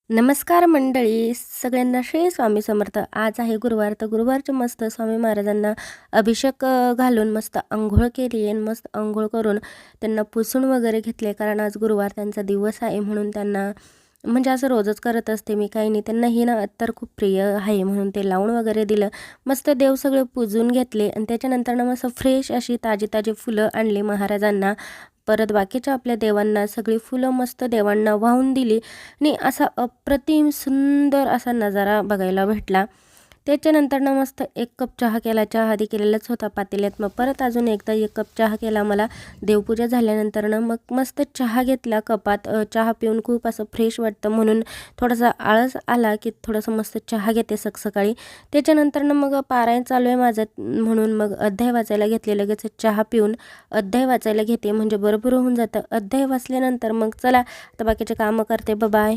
नमस्कार मंडळी, सगळ्यांना श्री स्वामी समर्थ. आज आहे गुरुवार, तर गुरुवारचे मस्त स्वामी महाराजांना अभिषेक घालून मस्त अंघोळ केली आणि मस्त अंघोळ करून त्यांना पुसून वगैरे घेतले. कारण आज गुरुवार त्यांचा दिवस आहे म्हणून त्यांना म्हणजे असं रोजच करत असते मी, काही नाही. त्यांना ही ना अत्तर खूप प्रिय आहे म्हणून ते लावून वगैरे दिलं. मस्त देव सगळे पूजून घेतले आणि त्याच्यानंतर ना मस्त फ्रेश अशी ताजी ताजी फुलं आणली महाराजांना. परत बाकीच्या आपल्या देवांना सगळी फुलं मस्त देवांना वाहून दिली आणि असा अप्रतिम सुंदर असा नजारा बघायला भेटला. त्याच्यानंतर ना मस्त 1 कप चहा केला. चहा आधी केलेलाच होता पातेल्यात, मग परत अजून एकदा 1 कप चहा केला. मला देवपूजा झाल्यानंतर ना मग मस्त चहा घेतला कपात. चहा पिऊन खूप असं फ्रेश वाटतं म्हणून थोडासा आळस आला की थोडंसं मस्त चहा घेते सकाळी. त्याच्यानंतर ना मग पारायण चालू आहे माझं म्हणून मग अध्याय वाचायला घेतले. लगेच चहा पिऊन अध्याय वाचायला घेते म्हणजे बरोबर होऊन जातं. अध्याय वाचल्यानंतर मग चला आता बाकीचे कामं करते. बाय.